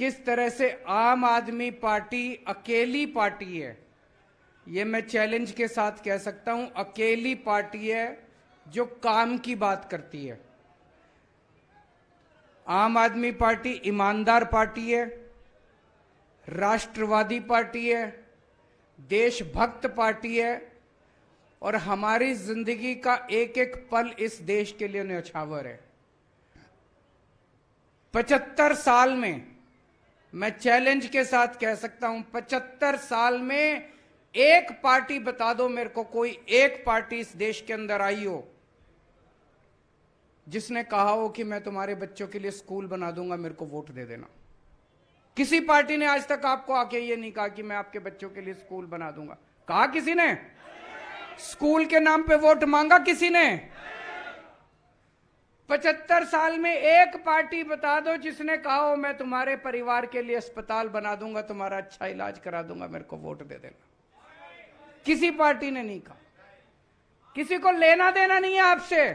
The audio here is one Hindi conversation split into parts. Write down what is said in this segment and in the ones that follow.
किस तरह से आम आदमी पार्टी अकेली पार्टी है, ये मैं चैलेंज के साथ कह सकता हूं, अकेली पार्टी है जो काम की बात करती है। आम आदमी पार्टी ईमानदार पार्टी है, राष्ट्रवादी पार्टी है, देशभक्त पार्टी है और हमारी जिंदगी का एक एक पल इस देश के लिए न्यौछावर है। 75 साल में, मैं चैलेंज के साथ कह सकता हूं, 75 साल में एक पार्टी बता दो मेरे को, कोई एक पार्टी इस देश के अंदर आई हो जिसने कहा हो कि मैं तुम्हारे बच्चों के लिए स्कूल बना दूंगा, मेरे को वोट दे देना। किसी पार्टी ने आज तक आपको आके ये नहीं कहा कि मैं आपके बच्चों के लिए स्कूल बना दूंगा? कहा किसी ने? स्कूल के नाम पे वोट मांगा किसी ने? 75 साल में एक पार्टी बता दो जिसने कहा हो मैं तुम्हारे परिवार के लिए अस्पताल बना दूंगा, तुम्हारा अच्छा इलाज करा दूंगा, मेरे को वोट दे देना। किसी पार्टी ने नहीं कहा। किसी को लेना देना नहीं है आपसे,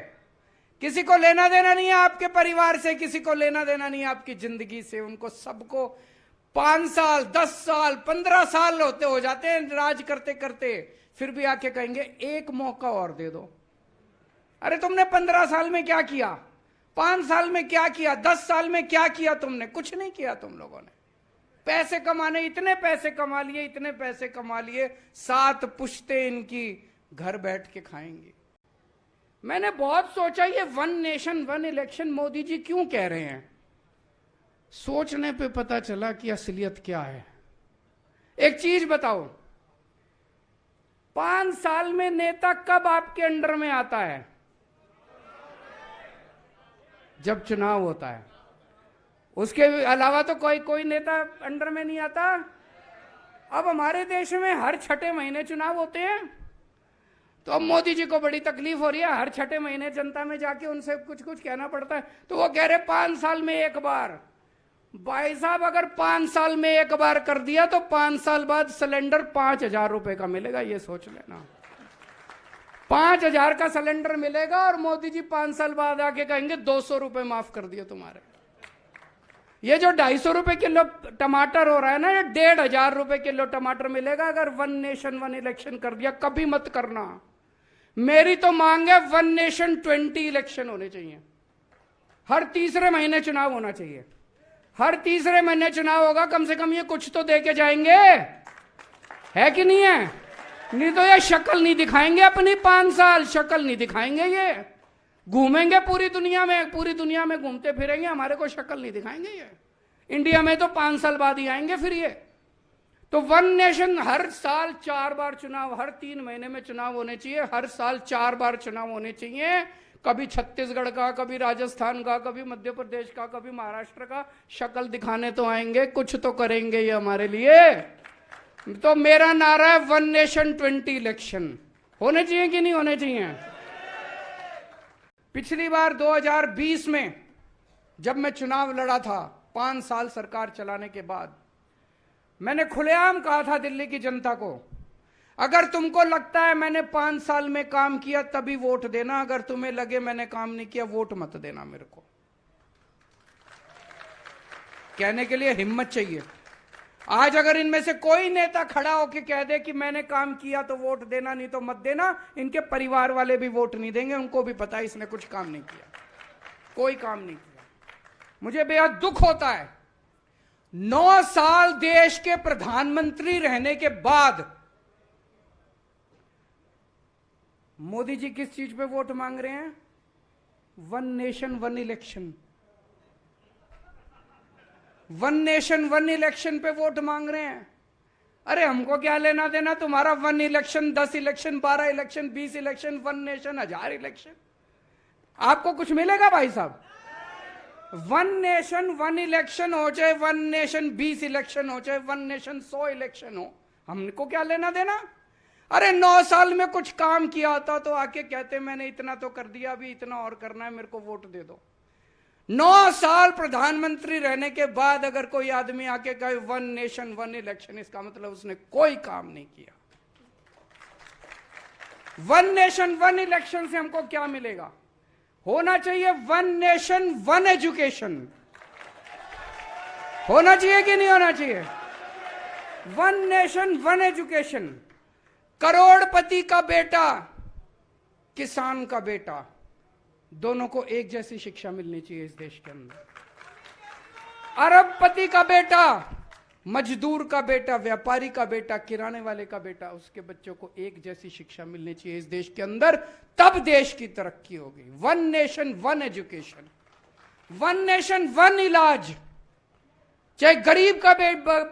किसी को लेना देना नहीं है आपके परिवार से, किसी को लेना देना नहीं है आपकी जिंदगी से। उनको सबको 5 साल, 10 साल, 15 साल होते हो जाते हैं राज करते करते, फिर भी आके कहेंगे एक मौका और दे दो। अरे तुमने 15 साल में क्या किया? 5 साल में क्या किया? 10 साल में क्या किया तुमने? कुछ नहीं किया तुम लोगों ने। पैसे कमाने, इतने पैसे कमा लिए, इतने पैसे कमा लिए, 7 पुश्ते इनकी घर बैठ के खाएंगी। मैंने बहुत सोचा ये 1 नेशन 1 इलेक्शन मोदी जी क्यों कह रहे हैं। सोचने पे पता चला कि असलियत क्या है। एक चीज बताओ, 5 साल में नेता कब आपके अंडर में आता है? जब चुनाव होता है। उसके अलावा तो कोई नेता अंडर में नहीं आता। अब हमारे देश में हर 6ठे महीने चुनाव होते हैं, तो अब मोदी जी को बड़ी तकलीफ हो रही है। हर 6ठे महीने जनता में जाके उनसे कुछ कुछ कहना पड़ता है, तो वो कह रहे 5 साल में एक बार। भाई साहब, अगर 5 साल में एक बार कर दिया तो 5 साल बाद सिलेंडर 5,000 रुपए का मिलेगा, ये सोच लेना। 5,000 का सिलेंडर मिलेगा और मोदी जी 5 साल बाद आके कहेंगे 200 रुपए माफ कर दिए तुम्हारे। ये जो 250 रुपए किलो टमाटर हो रहा है ना, ये 1,500 रुपए किलो टमाटर मिलेगा अगर 1 नेशन 1 इलेक्शन कर दिया। कभी मत करना। मेरी तो मांग है 1 नेशन 20 इलेक्शन होने चाहिए। हर तीसरे महीने चुनाव होना चाहिए। हर तीसरे महीने चुनाव होगा, कम से कम ये कुछ तो दे के जाएंगे, है कि नहीं है? नहीं तो ये शक्ल नहीं दिखाएंगे अपनी। 5 साल शक्ल नहीं दिखाएंगे। ये घूमेंगे पूरी दुनिया में, पूरी दुनिया में घूमते फिरेंगे, हमारे को शक्ल नहीं दिखाएंगे। ये इंडिया में तो 5 साल बाद ही आएंगे फिर ये। तो 1 नेशन, हर साल 4 बार चुनाव, हर 3 महीने में चुनाव होने चाहिए। हर साल 4 बार चुनाव होने चाहिए। कभी छत्तीसगढ़ का, कभी राजस्थान का, कभी मध्य प्रदेश का, कभी महाराष्ट्र का। शक्ल दिखाने तो आएंगे, कुछ तो करेंगे ये हमारे लिए। तो मेरा नारा है 1 नेशन 20 इलेक्शन। होने चाहिए कि नहीं होने चाहिए? पिछली बार 2020 में जब मैं चुनाव लड़ा था, 5 साल सरकार चलाने के बाद, मैंने खुलेआम कहा था दिल्ली की जनता को, अगर तुमको लगता है मैंने 5 साल में काम किया तभी वोट देना, अगर तुम्हें लगे मैंने काम नहीं किया वोट मत देना। मेरे को कहने के लिए हिम्मत चाहिए। आज अगर इनमें से कोई नेता खड़ा होकर कह दे कि मैंने काम किया तो वोट देना, नहीं तो मत देना, इनके परिवार वाले भी वोट नहीं देंगे। उनको भी पता है इसने कुछ काम नहीं किया, कोई काम नहीं किया। मुझे बेहद दुख होता है, 9 साल देश के प्रधानमंत्री रहने के बाद मोदी जी किस चीज पे वोट मांग रहे हैं? 1 नेशन 1 इलेक्शन। 1 नेशन 1 इलेक्शन पे वोट मांग रहे हैं। अरे हमको क्या लेना देना तुम्हारा 1 election, 10 election, 12 election, 20 election, 1 nation 1000 election. आपको कुछ मिलेगा भाई साहब? 1 नेशन 1 इलेक्शन हो, चाहे 1 नेशन 20 इलेक्शन हो, चाहे 1 नेशन 100 इलेक्शन हो, हमको क्या लेना देना? अरे 9 साल में कुछ काम किया होता तो आके कहते मैंने इतना तो कर दिया, अभी इतना और करना है, मेरे को वोट दे दो। 9 साल प्रधानमंत्री रहने के बाद अगर कोई आदमी आके कहे 1 नेशन 1 इलेक्शन, इसका मतलब उसने कोई काम नहीं किया। 1 नेशन 1 इलेक्शन से हमको क्या मिलेगा? होना चाहिए 1 नेशन 1 एजुकेशन। होना चाहिए कि नहीं होना चाहिए? वन नेशन वन एजुकेशन, करोड़पति का बेटा, किसान का बेटा, दोनों को एक जैसी शिक्षा मिलनी चाहिए इस देश के अंदर। अरबपति का बेटा, मजदूर का बेटा, व्यापारी का बेटा, किराने वाले का बेटा, उसके बच्चों को एक जैसी शिक्षा मिलनी चाहिए इस देश के अंदर, तब देश की तरक्की होगी। One nation one education, one nation one इलाज, चाहे गरीब का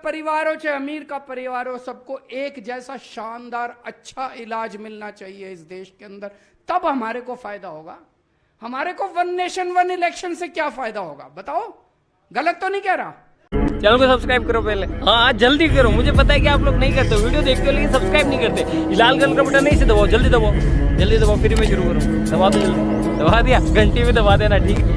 परिवार हो चाहे अमीर का परिवार हो, सबको एक जैसा शानदार अच्छा इलाज मिलना चाहिए इस देश के अंदर, तब हमारे को फायदा होगा। हमारे को वन नेशन वन इलेक्शन से क्या फायदा होगा बताओ? गलत तो नहीं कह रहा? चैनल को सब्सक्राइब करो पहले, हाँ जल्दी करो। मुझे पता है कि आप लोग नहीं करते, वीडियो देखते हो लेकिन सब्सक्राइब नहीं करते। लाल कलर का बटन नहीं से दबाओ, जल्दी दबाओ, जल्दी दबाओ, फिर मैं शुरू करूँ। दबा दो जल्दी, दबा दिया, घंटी में दबा देना, ठीक है।